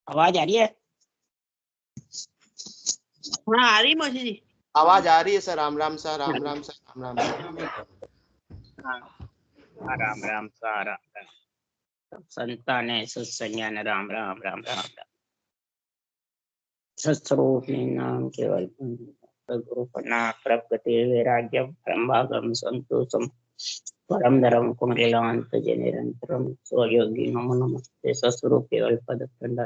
आवाज आ रही है? हाँ आ रही मौसी जी, आवाज आ रही है sir. Ram Ram sir, Ram Ram sir, Ram Ram sir. हाँ, राम राम सा राम संतान है सत्संज्ञान राम राम राम राम राम। सत्स्वरूप नाम केवल गुरुपना प्रकृति वैराग्यम ब्रह्मागम संतोषम परम धर्म कुंडलांत निरंतरम स्वयोगी नमो नमस्ते सत्स्वरूप केवल पद खंड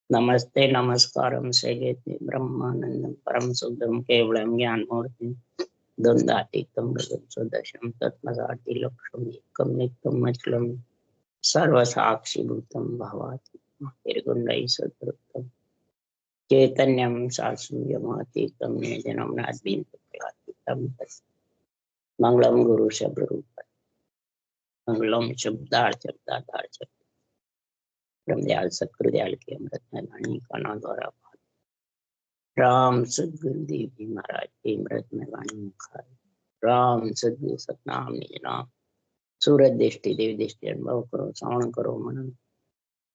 नमस्ते नमस्कारम सेयते ब्रह्मानंदम परम शुद्धम केवलम ज्ञान मूर्ति द्वंद्वातीतम सुदर्शनम तत्मदाति लक्ष्यम एकम नित्यम अचलम सर्वसाक्षी भूतम भवाति निर्गुणै सद्रूपम चैतन्यम शाश्वतमतीतम जन्म नाद्विन्तम मंगलम गुरु शब्द रूप मंगलम शब्दार्थ ब्रह्मदयाल सतगुरुदयाल की अमृत में वाणी का नाम द्वारा राम सदगुरुदेव जी महाराज की अमृत में वाणी मुखार राम सदगुरु सतनाम निज नाम सूरज दृष्टि देव दृष्टि अनुभव करो श्रवण करो मनन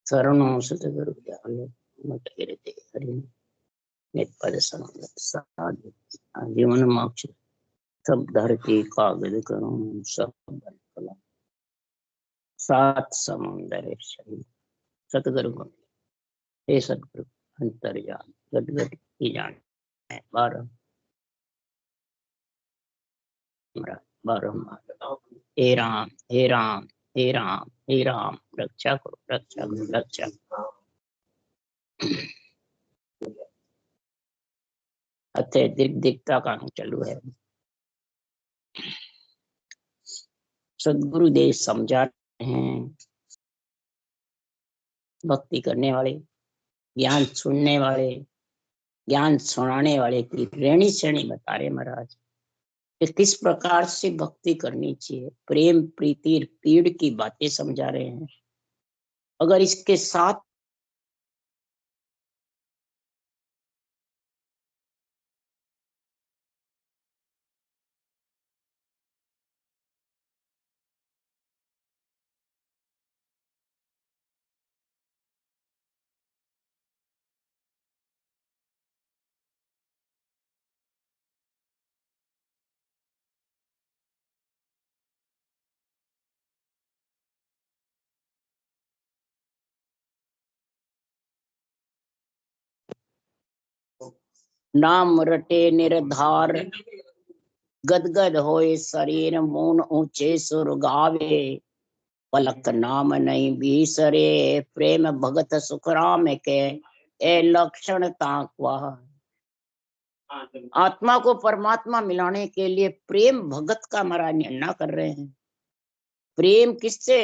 शरणों सतगुरु दयाल मत गिरते हरि नित पद संगत साधु जीवन मोक्ष सब धरती कागज करूं सब बन कलम सात समुंदर शरीर सतगुरु को हे सतगुरु अंतर्यान गदगद की जान बारह बारह हे राम हे राम हे राम हे राम रक्षा करो रक्षा करो रक्षा अच्छे दिग्ता का चालू है। सदगुरुदेव समझा रहे हैं, भक्ति करने वाले ज्ञान सुनने वाले ज्ञान सुनाने वाले की रहनी श्रेणी बता रहे महाराज कि किस प्रकार से भक्ति करनी चाहिए। प्रेम प्रीति पीड़ की बातें समझा रहे हैं। अगर इसके साथ नाम रटे निर्धार गदगद होए शरीर मौन ऊंचे सुर गावे पलक नाम नहीं बीसरे प्रेम भगत सुखराम के ए लक्षण ताकवा। आत्मा को परमात्मा मिलाने के लिए प्रेम भगत का महाराज निर्णय कर रहे हैं। प्रेम किससे?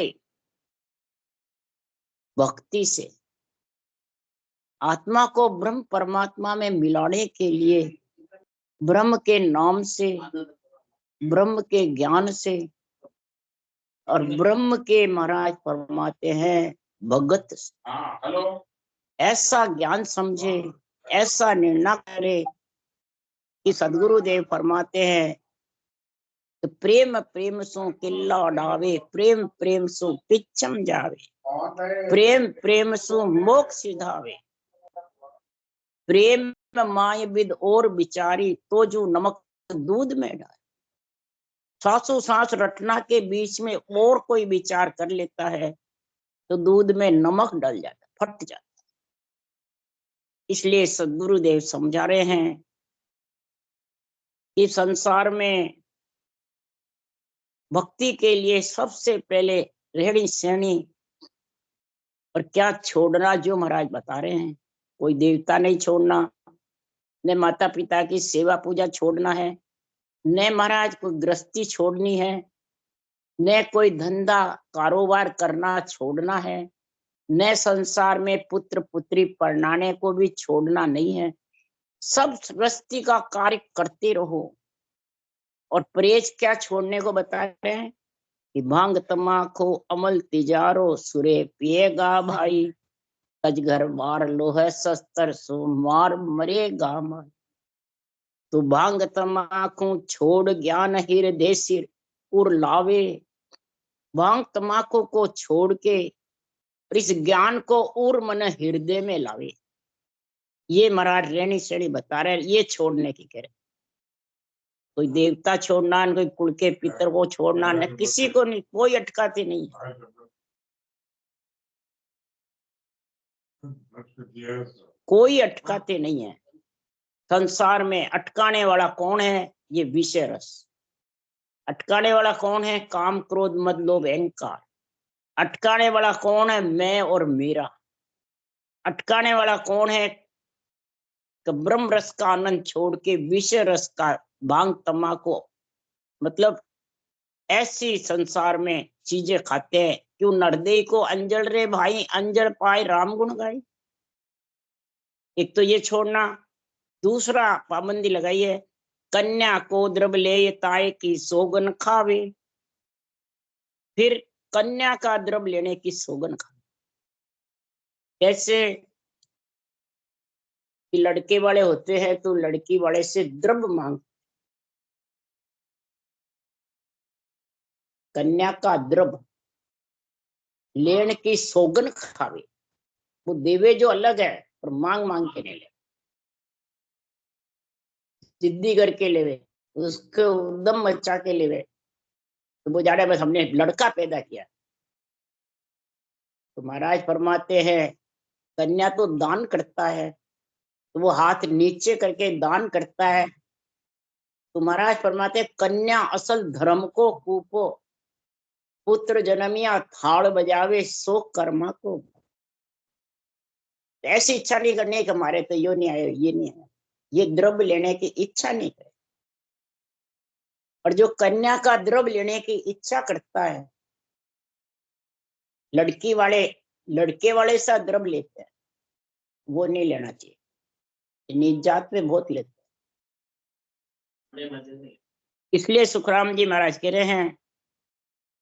भक्ति से। आत्मा को ब्रह्म परमात्मा में मिलाने के लिए ब्रह्म के नाम से ब्रह्म के ज्ञान से और ब्रह्म के महाराज फरमाते हैं भगत ऐसा ज्ञान समझे ऐसा निर्णय करे कि सदगुरुदेव फरमाते हैं तो प्रेम प्रेम सो किल्ला उड़ावे प्रेम प्रेम सो पिछम जावे प्रेम प्रेम सो मोक्ष सिधावे प्रेम माय विद और बिचारी तो जो नमक दूध में डाले। सांसों सांस रटना के बीच में और कोई विचार कर लेता है तो दूध में नमक डल जाता, फट जाता। इसलिए सदगुरुदेव समझा रहे हैं कि संसार में भक्ति के लिए सबसे पहले रहनी सहनी और क्या छोड़ना जो महाराज बता रहे हैं। कोई देवता नहीं छोड़ना, न माता पिता की सेवा पूजा छोड़ना है, न महाराज कोई गृहस्थी छोड़नी है, न कोई धंधा कारोबार करना छोड़ना है, न संसार में पुत्र पुत्री पढ़ाने को भी छोड़ना नहीं है। सब गृहस्थी का कार्य करते रहो। और परहेज क्या छोड़ने को बता रहे हैं कि भांग तमाखो अमल तिजारो सुरे पिएगा भाई अजगर मार लोह शस्त्र सो मार मरेगा मार। तो भांग तमाखो छोड़ ज्ञान हृदय सिर उर लावे। भांग तमाखो को छोड़ के और इस ज्ञान को उर मन हृदय में लावे। ये महाराज रहनी श्रेणी बता रहे, ये छोड़ने की कह रहे। कोई देवता छोड़ना न, कोई कुल के पितर को छोड़ना न, किसी को नहीं, कोई अटकाते नहीं है। कोई अटकाते नहीं है। संसार में अटकाने वाला कौन है? ये विषय रस। अटकाने वाला कौन है? काम क्रोध मद लोभ अहंकार। अटकाने वाला कौन है? मैं और मेरा। अटकाने वाला कौन है? कि ब्रह्म रस का आनंद छोड़ के विषय रस का भांग तम्बाकू, मतलब ऐसी संसार में चीजें खाते हैं। क्यों? नरदेई को अंजल रे भाई, अंजल पाए राम गुण गाई। एक तो ये छोड़ना। दूसरा पाबंदी लगाई है, कन्या को द्रव्य ले ताए की सोगन खावे। फिर कन्या का द्रव्य लेने की सोगन खावे। कैसे? कि लड़के वाले होते हैं तो लड़की वाले से द्रव्य मांग, कन्या का द्रव्य लेने की सोगन खावे। वो देवे जो अलग है, पर मांग मांग के नहीं ले, जिद्दी करके लेवे, उसको दम मचा के लेवे। तो वो जाने बस हमने लड़का पैदा किया। तो महाराज फरमाते हैं, कन्या तो दान करता है, तो वो हाथ नीचे करके दान करता है। तो महाराज फरमाते, कन्या असल धर्म को कूपो, पुत्र जन्मिया थाल बजावे सो कर्मा को। ऐसी इच्छा नहीं करनी कि हमारे तो यो नहीं आए, ये नहीं आया, ये द्रव्य लेने की इच्छा नहीं करे। और जो कन्या का द्रव्य लेने की इच्छा करता है, लड़के वाले सा द्रव्य लेते हैं, वो नहीं लेना चाहिए। नीच जात में बहुत लेते हैं। इसलिए सुखराम जी महाराज कह रहे हैं,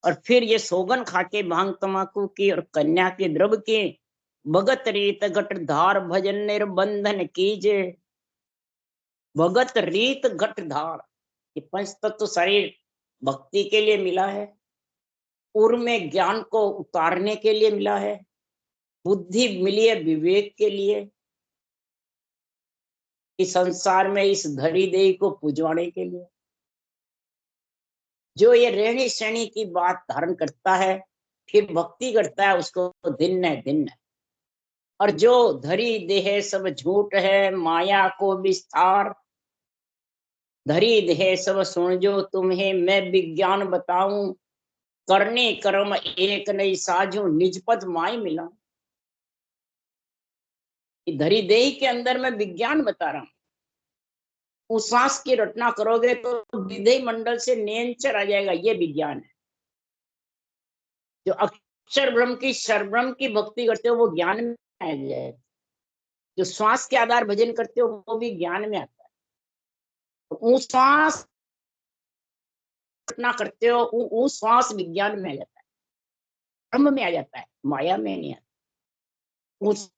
और फिर ये सोगन खाके भांग तमाकू की और कन्या के द्रव्य की, भगत रीत घटधार भजन निर्बंधन कीजे। भगत रीत घटधार, ये पंच तत्व शरीर भक्ति के लिए मिला है, उर में ज्ञान को उतारने के लिए मिला है, बुद्धि मिली है विवेक के लिए, इस संसार में इस धरी देही को पुजवाने के लिए। जो ये रहनी श्रेणी की बात धारण करता है, फिर भक्ति करता है, उसको दिन है दिन है। और जो धरी देह सब झूठ है, माया को विस्तार, धरी देह सब सुन जो तुम्हें मैं विज्ञान बताऊं, करने कर्म एक नहीं साझू, निज पद माई मिला। धरी देही के अंदर मैं विज्ञान बता रहा हूं। उस सांस की रचना करोगे तो विधेय मंडल से नियंचर आ जाएगा, ये विज्ञान है। जो अक्षर ब्रह्म की सरब्रह्म की भक्ति करते हो वो ज्ञान में आ जाएगा। जो श्वास के आधार भजन करते हो वो भी ज्ञान में आता है। तो उस श्वास रचना करते हो, वो श्वास विज्ञान में आ जाता है, ब्रह्म में आ जाता है, माया में नहीं आता। उस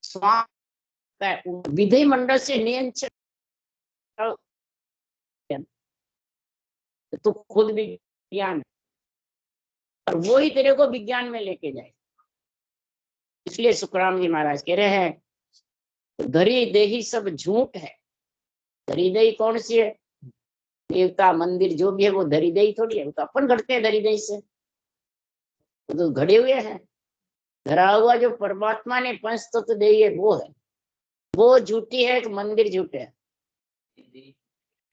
श्वास विधेय मंडल से नियंत्रण, तो खुद विज्ञान, और वो ही तेरे को विज्ञान में लेके जाए। इसलिए सुखराम जी महाराज कह रहे हैं, धरी देही सब झूठ है। धरी देही कौन सी है? देवता मंदिर जो भी है वो धरी देही थोड़ी है, वो तो अपन घड़ते हैं धरी देही से, वो तो घड़े हुए हैं। धरा हुआ जो परमात्मा ने पंच तत्व दे है वो है, वो झूठी है कि मंदिर झूठे है?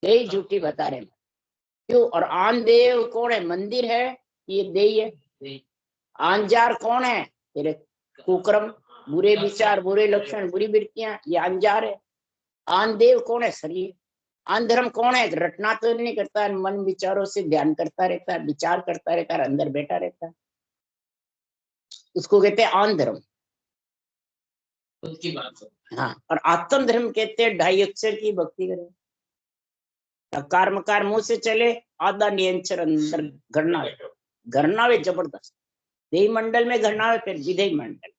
देही झूठी बता रहे हैं। क्यों? और आन देव कौन है? मंदिर है, ये देही है। आंजार कौन है? तेरे कुक्रम, बुरे विचार, बुरे लक्षण, बुरी वृत्तियां, ये अंजार है। आन देव कौन है? शरीर। आन धर्म कौन है? रटना तो नहीं करता है, मन विचारों से ध्यान करता रहता है, विचार करता रहता है, अंदर बैठा रहता है, उसको कहते हैं आन धर्म। उसकी बात हाँ। और आत्म धर्म कहते हैं ढाई अक्षर की भक्ति करें, अकार मकार मुंह से चले, आधा नियंत्रण अंदर घरनावे जबरदस्त। देही मंडल में घरनावे, फिर विधेय मंडल।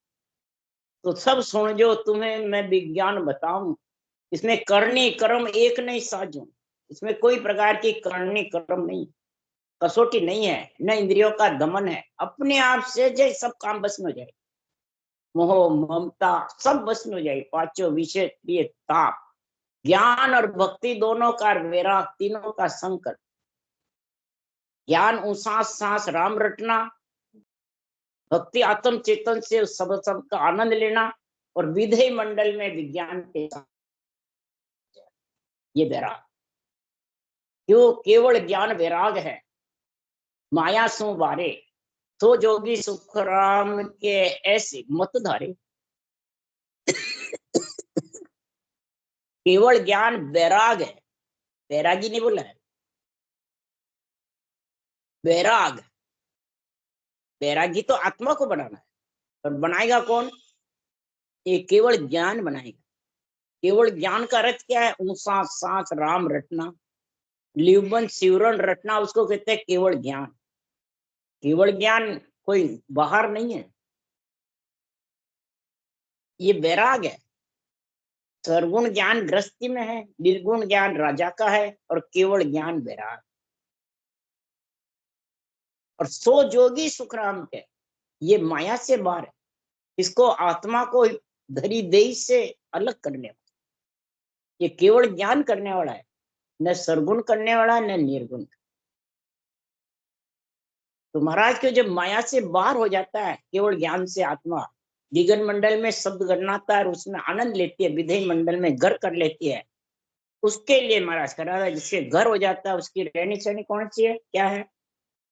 तो सब सुन जो तुम्हें मैं विज्ञान बताऊं, इसमें करनी कर्म एक नहीं साझू। इसमें कोई प्रकार की करनी कर्म नहीं, कसौटी नहीं है, न इंद्रियों का दमन है। अपने आप से जय सब काम बस में हो जाए, मोह ममता सब बस में हो जाए। पांचों विषय प्रिय ताप, ज्ञान और भक्ति दोनों का वैराग, तीनों का संकर। ज्ञान सांस सांस राम रटना, भक्ति आत्म चेतन से उस सब का आनंद लेना, और विधेय मंडल में विज्ञान के साथ ये वैराग। क्यों? केवल ज्ञान वैराग है, माया सो बारे, तो जोगी सुख राम के ऐसे मत धारे। केवल ज्ञान वैराग है, वैरागी नहीं बोला है, वैराग। वैरागी तो आत्मा को बनाना है, और बनाएगा कौन? ये केवल ज्ञान बनाएगा। केवल ज्ञान का अर्थ क्या है? ऊंसा सांस राम रटना, लिवबन सिवरण रटना, उसको कहते हैं केवल ज्ञान। केवल ज्ञान कोई बाहर नहीं है, ये वैराग है। सर्वगुण ज्ञान गृहस्थी में है, निर्गुण ज्ञान राजा का है, और केवल ज्ञान वैराग। और सो जोगी सुखराम के, ये माया से बाहर है, इसको आत्मा को धरी देही से अलग करने वाला, ये केवल ज्ञान करने वाला है, न सरगुण करने वाला न निर्गुण। तो महाराज क्यों जब माया से बाहर हो जाता है, केवल ज्ञान से आत्मा दिगन मंडल में शब्द गणनाता है, उसमें आनंद लेती है, विधेय मंडल में घर कर लेती है। उसके लिए महाराज करा रहा है, जिससे घर हो जाता है उसकी रहनी सहनी कौन सी है, क्या है?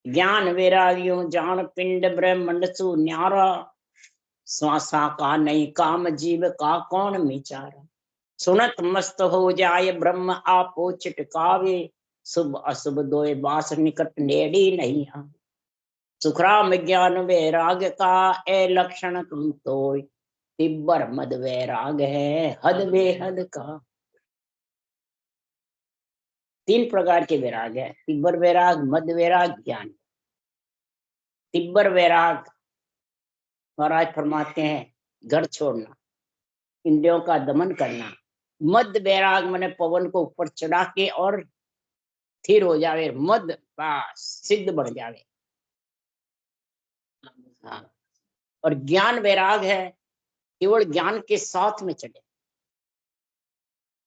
ज्ञान वैराग्यों जान पिंड ब्रह्मंड सु न्यारा, श्वासा का नहीं काम जीव का कौन विचारा। सुनत मस्त हो जाए ब्रह्म आपो चिटकावे, शुभ अशुभ दोए बास निकट नेड़ी नहीं आ। सुखराम ज्ञान वैराग का ए लक्षण तुम तो, तिब्बर मद वैराग है हद बेहद का। तीन प्रकार के वैराग है, तिब्बर वैराग, मद वैराग, ज्ञान। तिब्बर वैराग महाराज फरमाते हैं घर छोड़ना, इंद्रियों का दमन करना। मद वैराग माने पवन को ऊपर चढ़ा के और स्थिर हो जावे, मद पास सिद्ध बढ़ जावे। हाँ। और ज्ञान वैराग है, केवल ज्ञान के साथ में चले,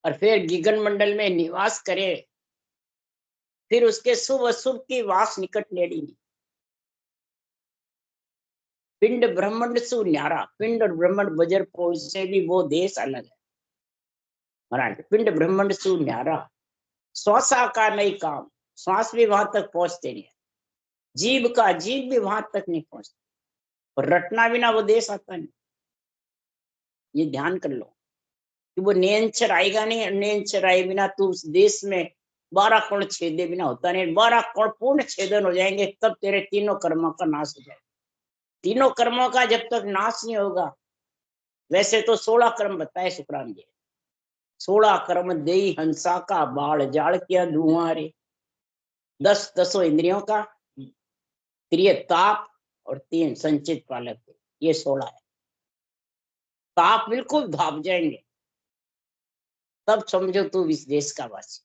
और फिर गिगन मंडल में निवास करे, फिर उसके शुभ अशुभ की वास निकट नेड़ी नहीं। पिंड ब्रह्मांड सु न्यारा, पिंड और ब्रह्मांड बजर पोल से भी वो देश अलग है महाराज। पिंड ब्रह्मांड सु न्यारा, श्वासा का नहीं काम, श्वास भी वहां तक पहुंचते नहीं है, जीव का जीव भी वहां तक नहीं पहुंचता, और रटना बिना वो देश आता नहीं। ये ध्यान कर लो कि वो नेंचर आएगा नहीं, नेंचर आए बिना तू उस देश में 12 कोण छेदे बिना होता नहीं। 12 कोण पूर्ण छेदन हो जाएंगे, तब तेरे तीनों कर्मों का नाश हो जाएगा। तीनों कर्मों का जब तक नाश नहीं होगा, वैसे तो 16 कर्म बताए सुखराम जी। 16 कर्म देई हंसा का, बाढ़ जाड़ किया धुआं रे। 10 इंद्रियों का, प्रिय ताप, और 3 संचित पालक, ये 16 है। ताप बिल्कुल भाप जाएंगे, तब समझो तू इस देश का वासी।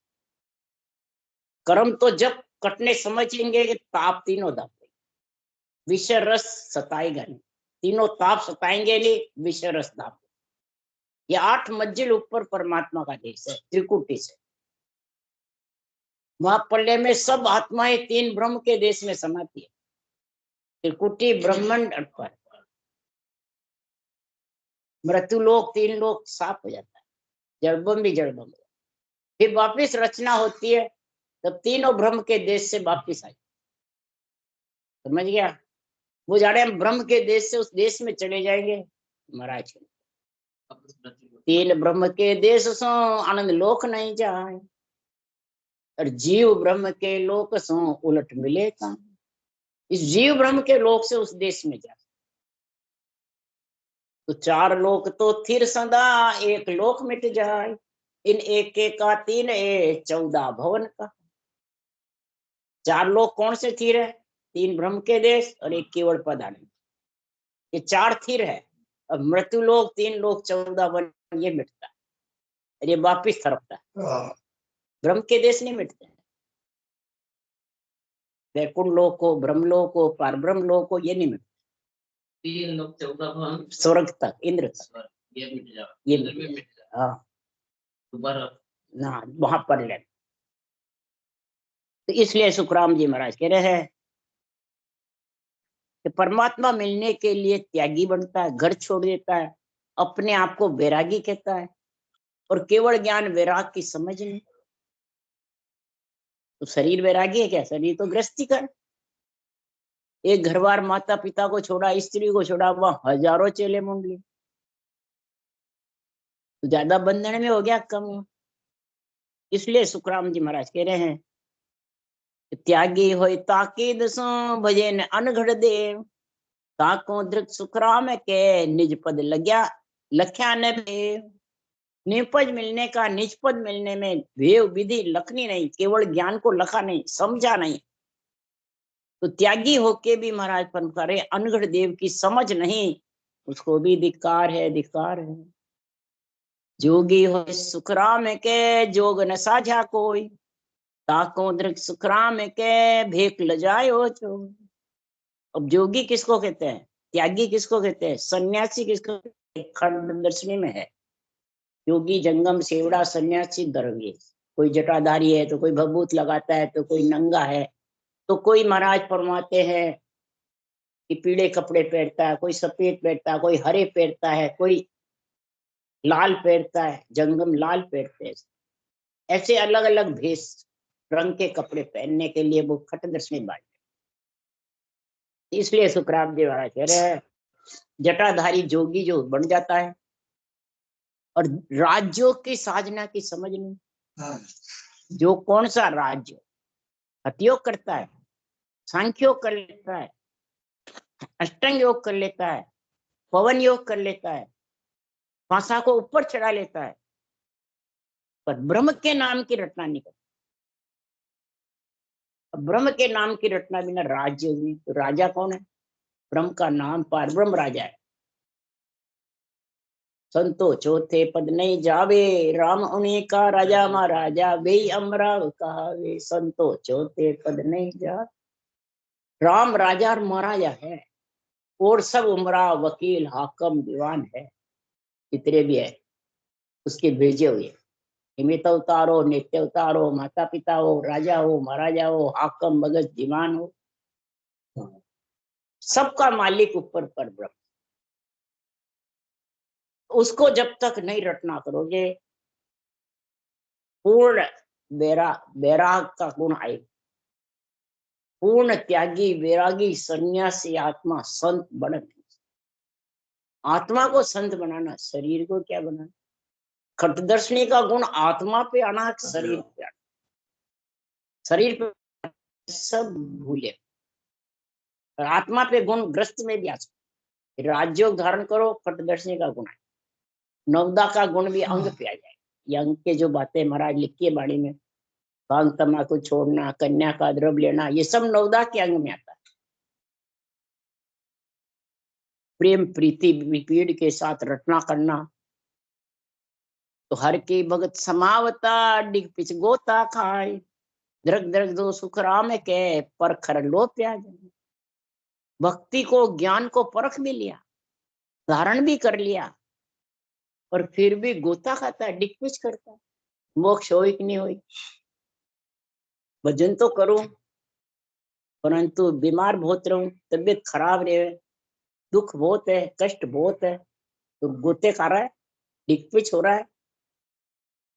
कर्म तो जब कटने समझेंगे कि ताप तीनों दाप, विषय रस सताएगा नहीं, तीनों ताप सताएंगे नहीं, विषय रस दाप। ये 8 मंजिल ऊपर परमात्मा का देश है, त्रिकुटी से। महाप्रलय में सब आत्माएं 3 ब्रह्म के देश में समाती है, त्रिकुटी ब्रह्मांड पर। मृत्यु लोक 3 लोक साफ हो जाता है, जड़बम भी जड़बम। फिर वापिस रचना होती है, तब तीनों ब्रह्म के देश से वापिस आई। समझ गया? वो जाने हम ब्रह्म के देश से उस देश में चले जाएंगे महाराज। 3 ब्रह्म के देश सो आनंद लोक नहीं जाए, और जीव ब्रह्म के लोक सो उलट मिले का। इस जीव ब्रह्म के लोक से उस देश में जा, तो 4 लोक तो थिर सदा, एक लोक मिट जाए। इन एक का 3 14 भवन का। 4 लोक कौन से थिर है? 3 ब्रह्म के देश और एक केवल पद आनंद, ये 4 थिर है। अब मृत्यु लोक 3 लोक 14 वन, ये मिटता है, ये वापिस थरकता है। ब्रह्म के देश नहीं मिटते, वैकुंठ लोक हो, ब्रह्मलोक हो, पार ब्रह्म लोक हो, ये नहीं मिटते। 3 लोग 14 भवन स्वर्ग तक, इंद्र तक, ये मिट जाओ, ये इंद्र में मिट जाओ, हाँ दोबारा ना, वहां पर ले। तो इसलिए सुखराम जी महाराज कह रहे हैं कि परमात्मा मिलने के लिए त्यागी बनता है, घर छोड़ देता है, अपने आप को वैरागी कहता है, और केवल ज्ञान वैराग की समझ नहीं। तो शरीर वैरागी है क्या? शरीर तो गृहस्थी का है। एक घर बार माता पिता को छोड़ा, स्त्री को छोड़ा, वह हजारों चेले मंडली, तो ज्यादा बंधन में हो गया, कम हुआ। इसलिए सुखराम जी महाराज कह रहे हैं, त्यागी होय ताकीद सो भजे न अनघड़ देव, ताको दृक सुखराम के निज पद लग्या लख्या न भेव। निपज मिलने का, निज पद मिलने में भेव विधि लखनी नहीं, केवल ज्ञान को लखा नहीं, समझा नहीं। तो त्यागी होके भी महाराज परम करे, अनघड़ देव की समझ नहीं, उसको भी धिक्कार है, धिक्कार है। जोगी हो सुखराम के जोग न साझा कोई, ताको दृक सुखराम के भेक लजायो चो। अब जोगी किसको कहते हैं? त्यागी किसको कहते हैं? सन्यासी किसको कहते हैं? खंड दर्शनी में है, योगी, जंगम, सेवड़ा, सन्यासी, दरवेश। कोई जटाधारी है तो कोई भभूत लगाता है, तो कोई नंगा है, तो कोई महाराज फरमाते हैं कि पीले कपड़े पहनता है, कोई सफेद पहनता है, कोई हरे पहनता है, कोई लाल पहनता है, जंगम लाल पहनते हैं। ऐसे अलग अलग भेष रंग के कपड़े पहनने के लिए वो खट दर्शनी बात। इसलिए सुखराम जी महाराज कह रहे हैं, जटाधारी जोगी जो बन जाता है और राज्यों की साधना की समझ नहीं, जो कौन सा राज्य हठयोग करता है, सांख्य योग कर लेता है, अष्टांग योग कर लेता है, पवन योग कर लेता है, भाषा को ऊपर चढ़ा लेता है, पर ब्रह्म के नाम की रचना नहीं करता। ब्रह्म के नाम की रचना बिना राज्य हुई, तो राजा कौन है? ब्रह्म का नाम पार ब्रह्म राजा है। संतो चौथे पद नहीं जावे, राम उन्हीं का राजा महाराजा, वे अमराव कहावे। संतो चौथे पद नहीं जा, राम राजा और महाराजा है, और सब उमराव, वकील, हाकम, दीवान है, जितने भी है उसके भेजे हुए। निमित्त अवतार हो, नित्य अवतार हो, माता पिता हो, राजा हो, महाराजा हो, हाकम, भगत, दीवान हो, सबका मालिक ऊपर पर ब्रह्म। उसको जब तक नहीं रटना करोगे, पूर्ण वैराग का गुण आए, पूर्ण त्यागी, वैरागी, सन्यासी आत्मा संत बन। आत्मा को संत बनाना, शरीर को क्या बनाना? खटदर्शनी का गुण आत्मा पे आना, शरीर पे आना। शरीर पे सब भूले, और आत्मा पे गुण ग्रस्त में भी आ सकते। राजयोग धारण करो, खटदर्शनी का गुण है, नवदा का गुण भी अंग पे आ जाए। ये अंग के जो बातें महाराज लिखी है बाणी में, भांग तम्बाकू छोड़ना, कन्या का द्रव्य लेना, ये सब नवदा के अंग में आता है। प्रेम प्रीति विपीड़ के साथ रटना करना, तो हर की भगत समावता, डिग पिच गोता खाए, दरग दरग दो सुख राम के, पर खर लो प्याज। भक्ति को, ज्ञान को परख भी लिया, धारण भी कर लिया, और फिर भी गोता खाता है, डिग पिच करता है। मोक्ष हो कि नहीं हो? भजन तो करूं, परंतु बीमार बहुत रहूं, तबीयत खराब रहे, दुख बहुत है, कष्ट बहुत है, तो गोते खा रहा है, डिग पिच हो रहा है।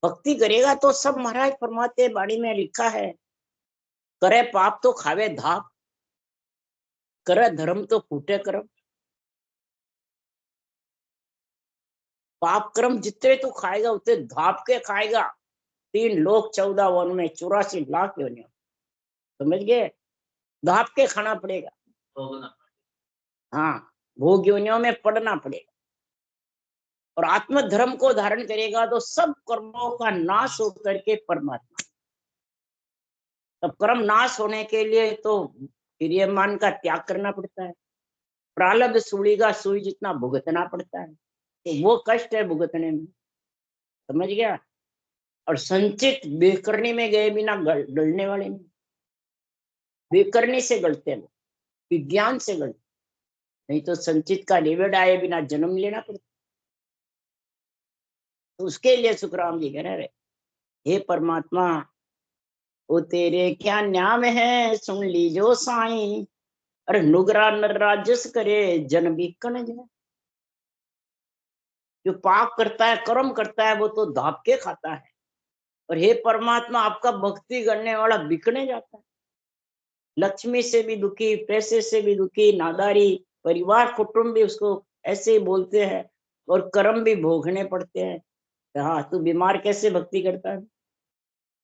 भक्ति करेगा तो सब महाराज फरमाते, बाणी में लिखा है, करे पाप तो खावे धाप, करे धर्म तो फूटे कर्म। पाप कर्म जितने तू खाएगा उतने धाप के खाएगा। 3 लोक 14 वन में 84 लाख योनियों, समझ गए? धाप के खाना पड़ेगा। हाँ, भोग योनियों में पड़ना पड़ेगा। और आत्म धर्म को धारण करेगा तो सब कर्मों का नाश होकर के परमात्मा। तब कर्म नाश होने के लिए तो क्रियमान का त्याग करना पड़ता है, प्रारब्ध सूली का सुई जितना भुगतना पड़ता है, तो वो कष्ट है भुगतने में, समझ गया? और संचित बेकरनी में गए बिना गलने वाले नहीं। बेकरनी से गलते हैं, विज्ञान से गलते, नहीं तो संचित का निवेड़ आए बिना जन्म लेना पड़ता। तो उसके लिए सुखराम जी कह रहे, हे परमात्मा वो तेरे क्या नाम है सुन लीजो साईं, अरे नुगरा नर राजस करे जन बिकन जाए। जो पाप करता है, कर्म करता है, वो तो दाप के खाता है, और हे परमात्मा आपका भक्ति करने वाला बिकने जाता है। लक्ष्मी से भी दुखी, पैसे से भी दुखी, नादारी, परिवार कुटुंब भी उसको ऐसे ही बोलते हैं, और कर्म भी भोगने पड़ते हैं। हाँ, तू बीमार कैसे भक्ति करता है,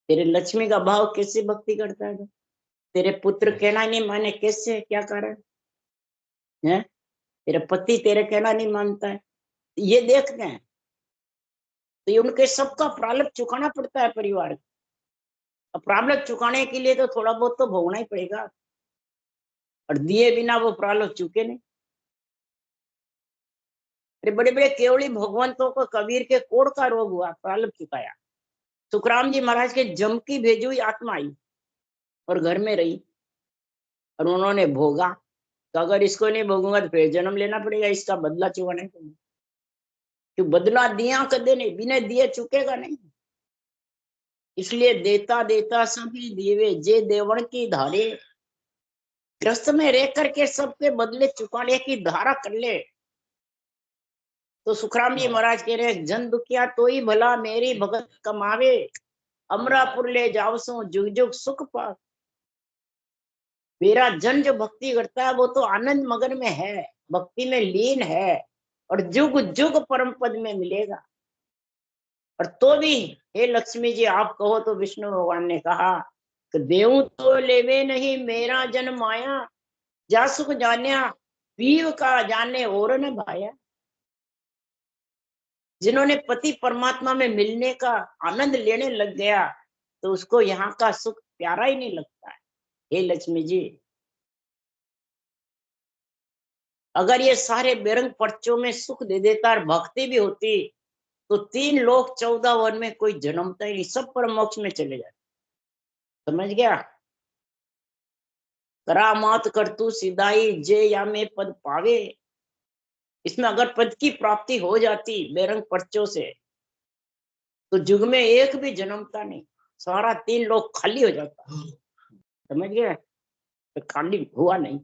तेरे लक्ष्मी का भाव कैसे भक्ति करता है, तेरे पुत्र कहना नहीं माने कैसे, क्या कारण है, तेरा पति तेरे कहना नहीं मानता है, ये देखते हैं। तो ये उनके सबका प्रारब्ध चुकाना पड़ता है परिवार को। अब प्रारब्ध चुकाने के लिए तो थोड़ा बहुत तो भोगना ही पड़ेगा, और दिए बिना वो प्रारब्ध चुके नहीं। बड़े बड़े केवली भगवंतों को कबीर के कोढ़ का रोग हुआ, प्रारब्ध चुकाया। सुखराम जी महाराज के जम की भेजी हुई आत्मा आई और घर में रही, और उन्होंने भोगा। तो अगर इसको नहीं भोगूंगा तो फिर जन्म लेना पड़ेगा, इसका बदला चुकाने को। क्यों बदला दिया कदे नहीं, बिना दिए चुकेगा नहीं। इसलिए देता देता सभी देवे जे देवण की धारे, ग्रस्त में रह करके सबके बदले चुकाने की धारा कर ले। तो सुखराम जी महाराज कह रहे, जन दुखिया तो ही भला मेरी भगत कमावे, अमरापुर ले जाओ सो जुग जुग सुख पा। मेरा जन जो भक्ति करता है वो तो आनंद मगन में है, भक्ति में लीन है, और जुग जुग परम पद में मिलेगा। और तो भी हे लक्ष्मी जी आप कहो तो विष्णु भगवान ने कहा कि देव तो लेवे नहीं मेरा जन माया, जा सुख जान्या पीव का जाने और न भाया। जिन्होंने पति परमात्मा में मिलने का आनंद लेने लग गया तो उसको यहाँ का सुख प्यारा ही नहीं लगता है। हे लक्ष्मी जी, अगर ये सारे बेरंग पर्चों में सुख दे देता और भक्ति भी होती तो 3 लोक 14 वन में कोई जन्मता ही नहीं, सब पर मोक्ष में चले जाते। समझ गया? करामात कर तू सिदाई जे या में पद पावे। इसमें अगर पद की प्राप्ति हो जाती बेरंग पर्चों से तो युग में एक भी जन्मता नहीं, सारा 3 लोग खाली हो जाता। समझ गया? तो खाली हुआ नहीं।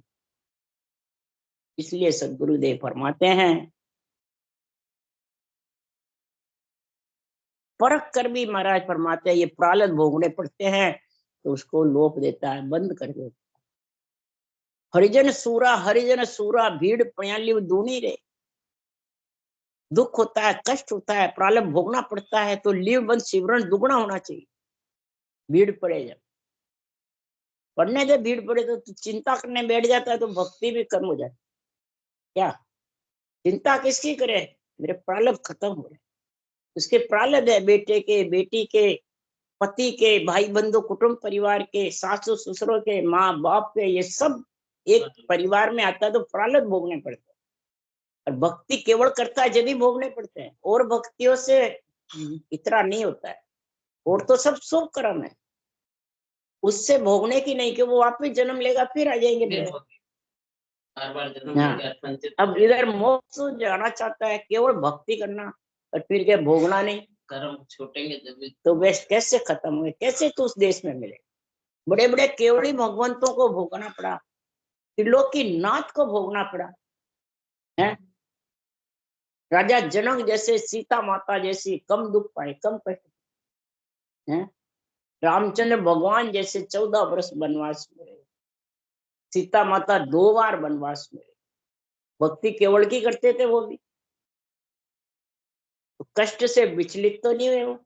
इसलिए सदगुरुदेव फरमाते हैं परख कर भी महाराज फरमाते हैं ये प्रारब्ध भोगने पड़ते हैं, तो उसको लोप देता है, बंद कर देता है। हरिजन सूरा भीड़ पयाली दूनी रे। दुख होता है, कष्ट होता है, प्रारब्ध भोगना पड़ता है, तो लीव बंद सिमरन दुगना होना चाहिए। भीड़ पड़े, जब पढ़ने से भीड़ पड़े तो चिंता करने बैठ जाता है तो भक्ति भी कम हो जाती। क्या चिंता किसकी करे, मेरे प्रारब्ध खत्म हो रहे, उसके प्रारब्ध है बेटे के, बेटी के, पति के, भाई बंधु, कुटुंब परिवार के, सासू ससुरों के, माँ बाप के, ये सब एक परिवार में आता है तो प्रारब्ध भोगने पड़ते हैं। और भक्ति केवल करता है जब भी भोगने पड़ते हैं, और भक्तियों से इतना नहीं होता है। और तो सब शुभ कर्म है, उससे भोगने की नहीं कि वो वापस जन्म लेगा फिर आ जाएंगे। हर बार जन्म हाँ। लेगा, संचित अब इधर मोक्ष जाना चाहता है, केवल भक्ति करना, और फिर क्या भोगना नहीं, कर्म छूटेंगे जब भी। तो वे कैसे खत्म हुए, कैसे तो उस देश में मिले। बड़े बड़े केवली भगवंतों को भोगना पड़ा, त्रिलोकी नाथ को भोगना पड़ा है। राजा जनक जैसे, सीता माता जैसी कम दुख पाए, कम कष्ट है। रामचंद्र भगवान जैसे 14 वर्ष वनवास में रहे, सीता माता 2 बार वनवास में रहे, भक्ति केवल की करते थे वो भी, तो कष्ट से विचलित तो नहीं हुए वो।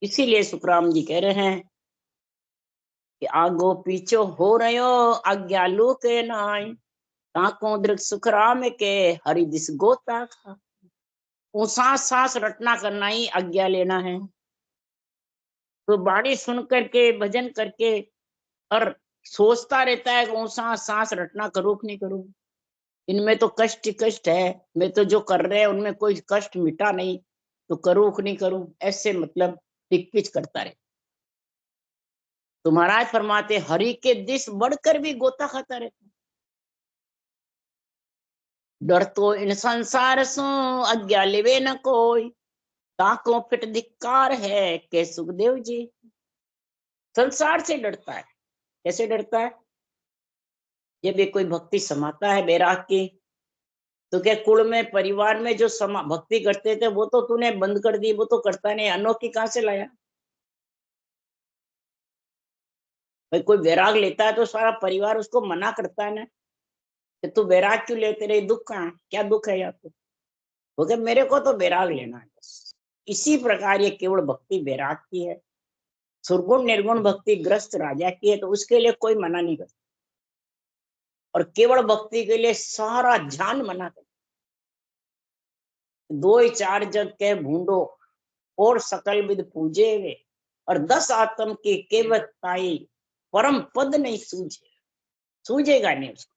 इसीलिए सुखराम जी कह रहे हैं कि आगो पीछो हो रहो आज्ञालु के नाई, ताको दृढ़ सुखराम के हरि दिस गोता खा। सांस सांस रटना करना ही आज्ञा लेना है। तो बाणी सुन करके भजन करके और सोचता रहता है कि सांस सांस रटना करूं कि नहीं करूं, इनमें तो कष्ट कष्ट है, मैं तो जो कर रहे हैं उनमें कोई कष्ट मिटा नहीं, तो करूं कि नहीं करूं, ऐसे मतलब पिच पिच करता रहे। तो महाराज फरमाते हरि के दिस बढ़कर भी गोता खाता रहता। डर तो इन संसार सो आज्ञा लेवे न कोई, ताको फिट धिक्कार है के सुखदेव जी। संसार से डरता है। कैसे डरता है? जब ये कोई भक्ति समाता है बैराग की, तो क्या कुल में परिवार में जो भक्ति करते थे वो तो तूने बंद कर दी, वो तो करता नहीं, अनोखी कहां से लाया? भाई कोई वैराग लेता है तो सारा परिवार उसको मना करता है ना कि तू वैराग क्यों लेते रहे, दुख कहाँ, क्या दुख है यहाँ पे? वो कहे मेरे को तो वैराग लेना है बस। इसी प्रकार ये केवल भक्ति वैराग की है। सुरगुण निर्गुण भक्ति ग्रस्त राजा की है, तो उसके लिए कोई मना नहीं करता। और केवल भक्ति के लिए सारा ध्यान मना करता। दो ही चार जग के भूंडो और सकल विद पूजे वे, और 10 आत्म के केवल ताई परम पद नहीं सूझेगा नहीं उसको।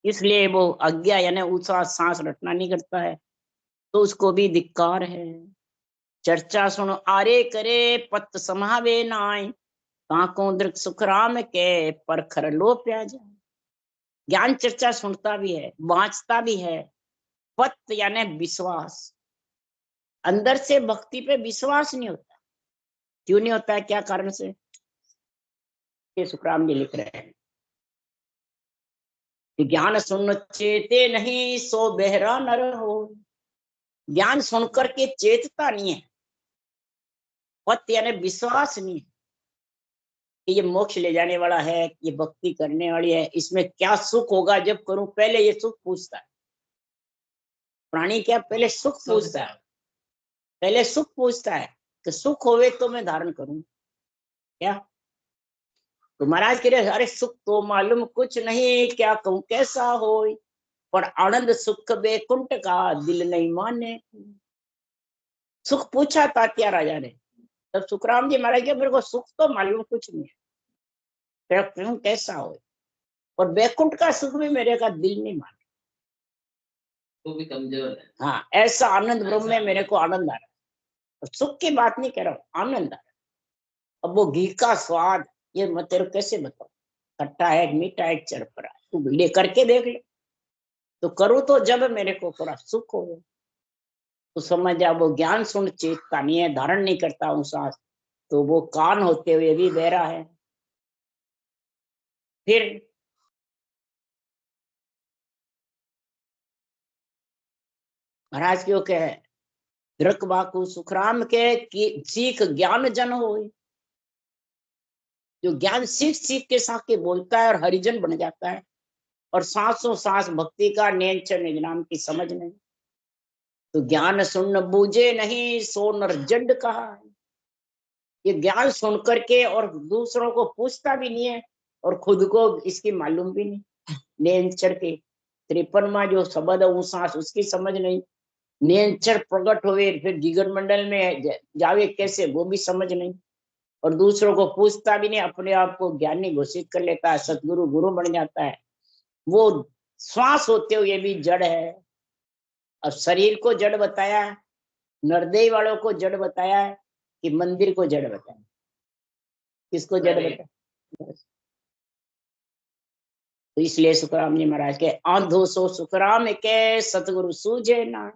इसलिए वो अज्ञा यानी ऊंचा सांस रटना नहीं करता है, तो उसको भी धिक्कार है। चर्चा सुनो आरे करे पत समावे नाय, ताको दृक सुखराम के परखर लो प्याजा। ज्ञान चर्चा सुनता भी है, बाँचता भी है। पत यानी विश्वास, अंदर से भक्ति पे विश्वास नहीं होता। क्यों नहीं होता है, क्या कारण से? ये सुखराम जी लिख रहे हैं, ज्ञान सुन चेते नहीं सो बहरा नर हो। ज्ञान सुनकर के चेतता नहीं है। पत यानी विश्वास नहीं है कि ये मोक्ष ले जाने वाला है, ये भक्ति करने वाली है, इसमें क्या सुख होगा जब करूं, पहले ये सुख पूछता है। प्राणी क्या पहले सुख पूछता है, पहले सुख पूछता है कि सुख होवे तो मैं धारण करूं क्या? तो महाराज कह रहे अरे सुख तो मालूम कुछ नहीं, क्या कहूं कैसा हो, पर आनंद सुख बैकुंठ का दिल नहीं माने। सुख पूछा तात्या राजा ने, तब सुखराम जी महाराज के मेरे को सुख तो मालूम कुछ नहीं है, क्यों कैसा हो, और बैकुंठ का सुख भी मेरे का दिल नहीं माने। वो भी कमजोर है। हाँ, ऐसा आनंद ब्रह्म में मेरे को आनंद आ रहा है। सुख की बात नहीं कह रहा हूँ, आनंद आ रहा है। अब वो घी का स्वाद ये मैं तेरे को कैसे बताऊं, खट्टा है मीठा है चरपरा, तू ले करके देख ले। तो करूँ तो जब मेरे को थोड़ा सुख हो, तो समझ जा वो ज्ञान सुन चेतता नहीं है, धारण नहीं करता हूँ सांस, तो वो कान होते हुए भी बहरा है। फिर महाराज क्यों कहे दृक बाकू सुखराम के कि सीख ज्ञान जन हो। जो ज्ञान सीख सीख के साथ के बोलता है और हरिजन बन जाता है, और सांसों सांस भक्ति का नियंत्रण निगरान की समझ नहीं, तो ज्ञान सुन बूझे नहीं सो नर जड कहा। ये ज्ञान सुन करके और दूसरों को पूछता भी नहीं है, और खुद को इसकी मालूम भी नहीं। नियंत्रण के 53वां जो शब्द है सांस उसकी समझ नहीं, नियंत्रण प्रकट हुए फिर जिगर मंडल में जावे कैसे वो भी समझ नहीं, और दूसरों को पूछता भी नहीं, अपने आप को ज्ञानी घोषित कर लेता है, सतगुरु गुरु बन जाता है। वो श्वास होते हुए भी जड़ है। अब शरीर को जड़ बताया, नरदेह वालों को जड़ बताया कि मंदिर को जड़ बताया? किसको जड़ बताया? तो इसलिए सुखराम जी महाराज के आंधो सो सुखराम के सतगुरु सूझे ना।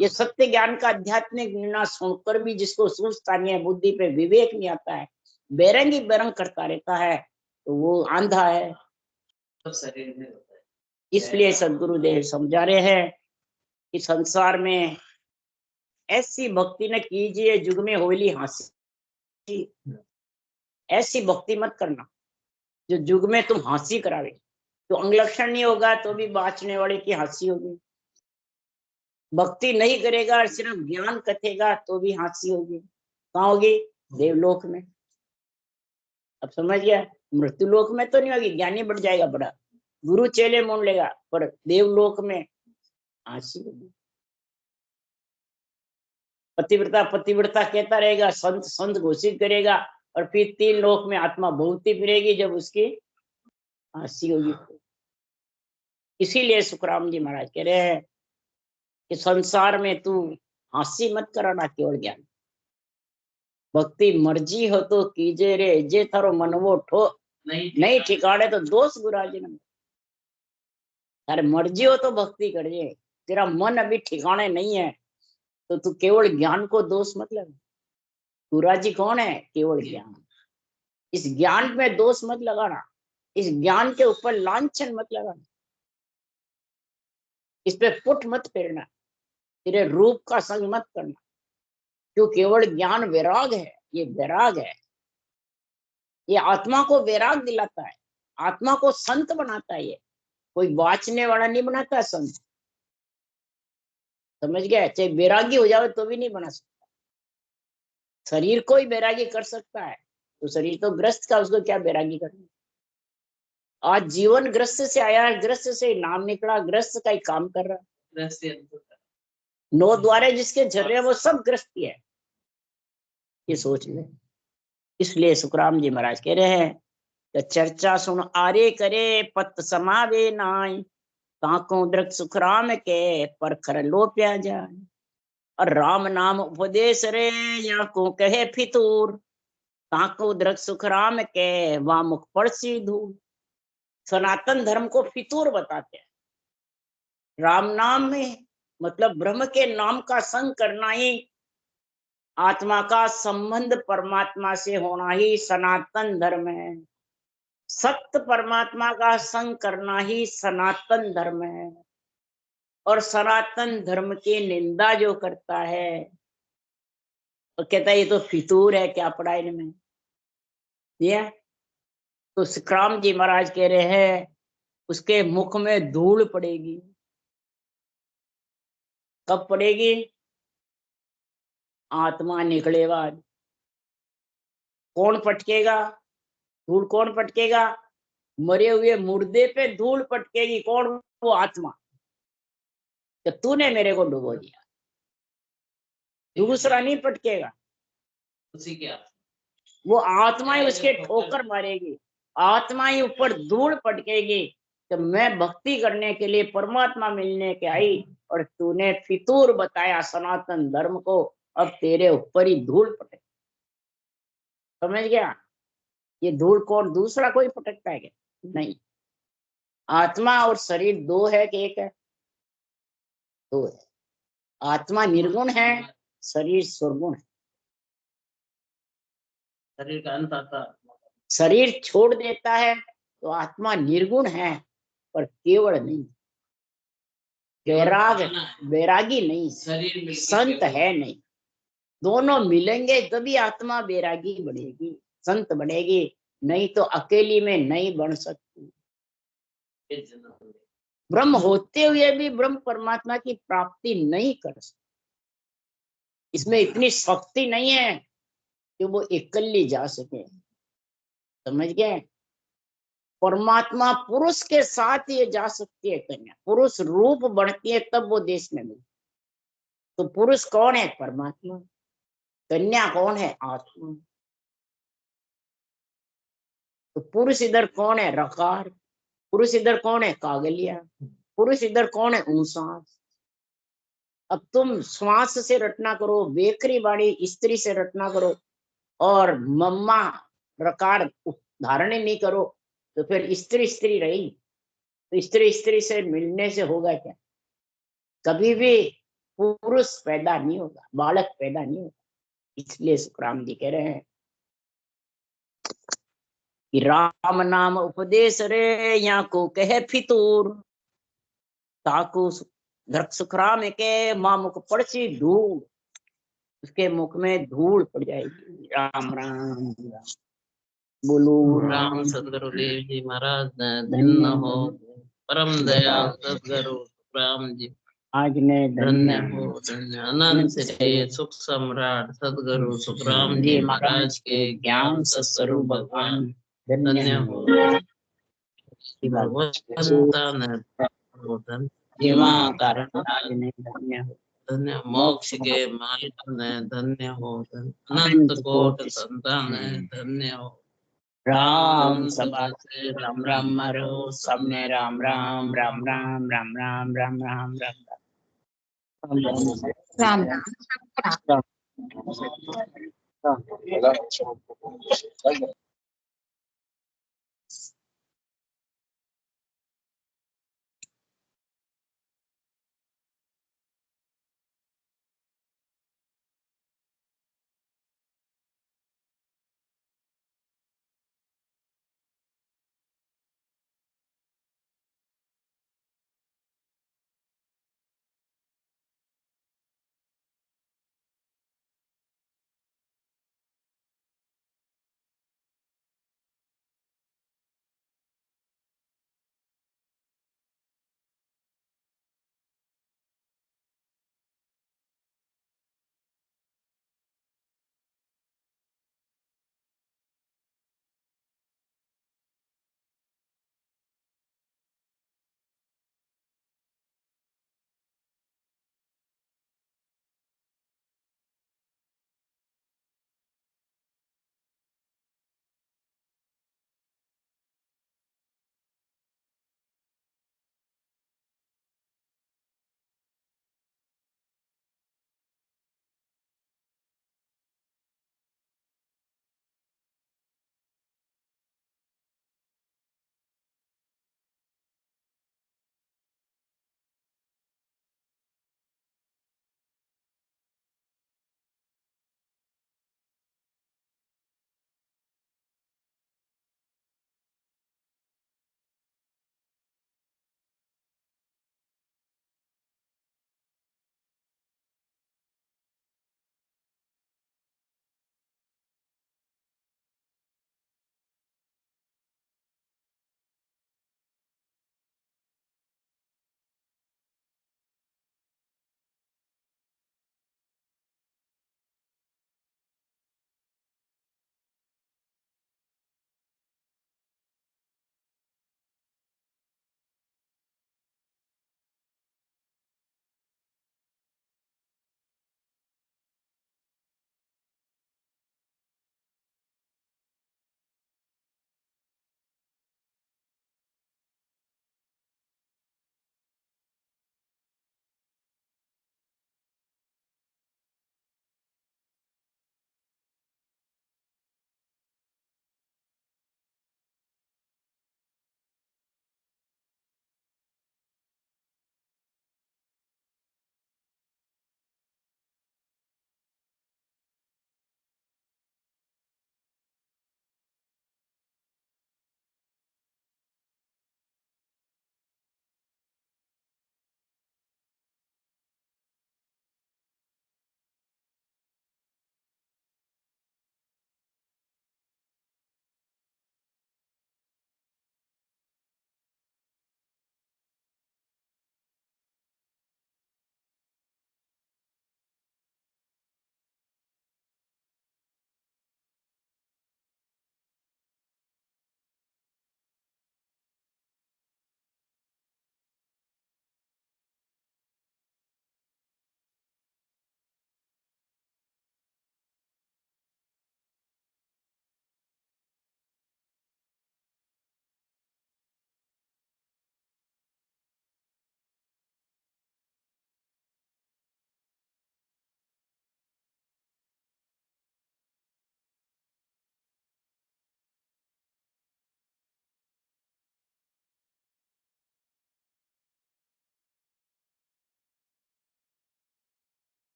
ये सत्य ज्ञान का आध्यात्मिक निर्णय सुनकर भी जिसको सूझता नहीं है, बुद्धि पे विवेक नहीं आता है, बेरंगी बेरंग करता रहता है, तो वो आंधा है। सब शरीर में होता है। इसलिए सदगुरुदेव समझा रहे हैं कि संसार में ऐसी भक्ति न कीजिए जुग में होली हंसी। ऐसी भक्ति मत करना जो जुग में तुम हंसी करावे, तो अंगलक्षण नहीं होगा तो भी बाँचने वाले की हंसी होगी। भक्ति नहीं करेगा और सिर्फ ज्ञान कथेगा तो भी हंसी होगी। कहाँ होगी? देवलोक में। अब समझ गया? मृत्यु लोक में तो नहीं होगी, ज्ञानी बढ़ जाएगा बड़ा, गुरु चेले मोन लेगा, पर देवलोक में हंसी होगी। पतिव्रता पतिव्रता कहता रहेगा, संत संत घोषित करेगा, और फिर 3 लोक में आत्मा भोगती फिरेगी जब उसकी हंसी होगी। इसीलिए सुखराम जी महाराज कह रहे हैं कि संसार में तू हंसी मत कराना, केवल ज्ञान। भक्ति मर्जी हो तो कीजे रे, जे थारो मन वो ठो नहीं ठिकाने तो दोष गुराजी ने। अरे मर्जी हो तो भक्ति करिए, तेरा मन अभी ठिकाने नहीं है तो तू केवल ज्ञान को दोष मत लगा। गुराजी कौन है? केवल ज्ञान। इस ज्ञान में दोष मत लगाना, इस ज्ञान के ऊपर लांछन मत लगाना, इस पे पुट मत फेरना, तेरे रूप का संग मत करना, क्यों? केवल ज्ञान वैराग है, ये वैराग है, ये आत्मा को वैराग दिलाता है, आत्मा को संत बनाता है। ये कोई वाचने वाला नहीं बनाता संत, समझ गया? चाहे वैरागी हो जाए तो भी नहीं बना सकता। शरीर को ही वैरागी कर सकता है तो शरीर तो ग्रस्त का, उसको क्या वैरागी करना। आज जीवन ग्रस्त से आया है, ग्रस्त से नाम निकला, ग्रस्त का ही काम कर रहा है। 9 द्वारे जिसके झर रहे वो सब ग्रस्ती है, ये सोच ले। इसलिए सुखराम जी महाराज कह रहे हैं कि चर्चा सुन आरे करे, पत समावे नाय, ताको दृक सुखराम के पर खर लोप्या जाए। और राम नाम उपदेश रे, या को कहे फितूर, ताको दृक सुखराम के वहां मुख पड़सी धूल। सनातन धर्म को फितूर बताते हैं। राम नाम में मतलब ब्रह्म के नाम का संग करना ही, आत्मा का संबंध परमात्मा से होना ही सनातन धर्म है। सत्य परमात्मा का संग करना ही सनातन धर्म है। और सनातन धर्म की निंदा जो करता है और कहता है ये तो फितूर है, क्या पढ़ा इनमें, ये तो सुखराम जी महाराज कह रहे हैं उसके मुख में धूल पड़ेगी। कब पड़ेगी? आत्मा निकले बाद। कौन पटकेगा धूल? कौन पटकेगा? मरे हुए मुर्दे पे धूल पटकेगी। कौन? वो आत्मा। तो तूने मेरे को डुबो दिया, दूसरा नहीं पटकेगा, उसी के वो आत्मा ही उसके ठोकर मारेगी, आत्मा ही ऊपर धूल पटकेगी। तो मैं भक्ति करने के लिए परमात्मा मिलने के आई और तूने फितूर बताया सनातन धर्म को, अब तेरे ऊपर ही धूल पटक। समझ गया? ये धूल कौन? दूसरा कोई पटकता है क्या? नहीं। आत्मा और शरीर दो है कि एक है? दो है। आत्मा निर्गुण है, शरीर सुरगुण है। शरीर का अंत आता, शरीर छोड़ देता है तो आत्मा निर्गुण है, पर केवल नहीं, वैराग, वैरागी नहीं, शरीर संत है नहीं। दोनों मिलेंगे तभी आत्मा वैरागी बनेगी, संत बनेगी, नहीं तो अकेली में नहीं बन सकती। ब्रह्म होते हुए भी ब्रह्म परमात्मा की प्राप्ति नहीं कर सकती। इसमें इतनी शक्ति नहीं है कि वो इकल्ली जा सके। समझ गए? परमात्मा पुरुष के साथ ये जा सकती है कन्या, पुरुष रूप बढ़ती है तब वो देश में मिलती। तो पुरुष कौन है? परमात्मा। कन्या कौन है? आत्मा। तो पुरुष इधर कौन है? रकार। पुरुष इधर कौन है? कागलिया। पुरुष इधर कौन है? ऊंसास। अब तुम श्वास से रटना करो, बेकरी बाड़ी स्त्री से रटना करो और मम्मा रकार धारण नहीं करो तो फिर स्त्री स्त्री रही, तो स्त्री स्त्री से मिलने से होगा क्या? कभी भी पुरुष पैदा नहीं होगा, बालक पैदा नहीं होगा। इसलिए सुखराम जी कह रहे हैं कि राम नाम उपदेश रे, यहाँ को कहे फितूर, ताकू धरक सुखराम के मां मुख पड़सी धूल। उसके मुख में धूल पड़ जाएगी। राम राम राम। बोलो राम सदगुरुदेव जी महाराज धन्य हो, परम दयाल सदगुरु राम जी आज ने धन्य हो, धन्य अनंत श्री सुख सम्राट सदगुरु सुखराम जी महाराज के ज्ञान सत्स्वरूप भगवान धन्य हो। जीवा कारण आज ने धन्य हो। धन्य मोक्ष के मालिक ने धन्य हो, अनंत कोट संतान धन्य हो। राम सभा से राम राम मारो, सबने राम राम राम राम राम राम राम राम राम राम राम। हाँ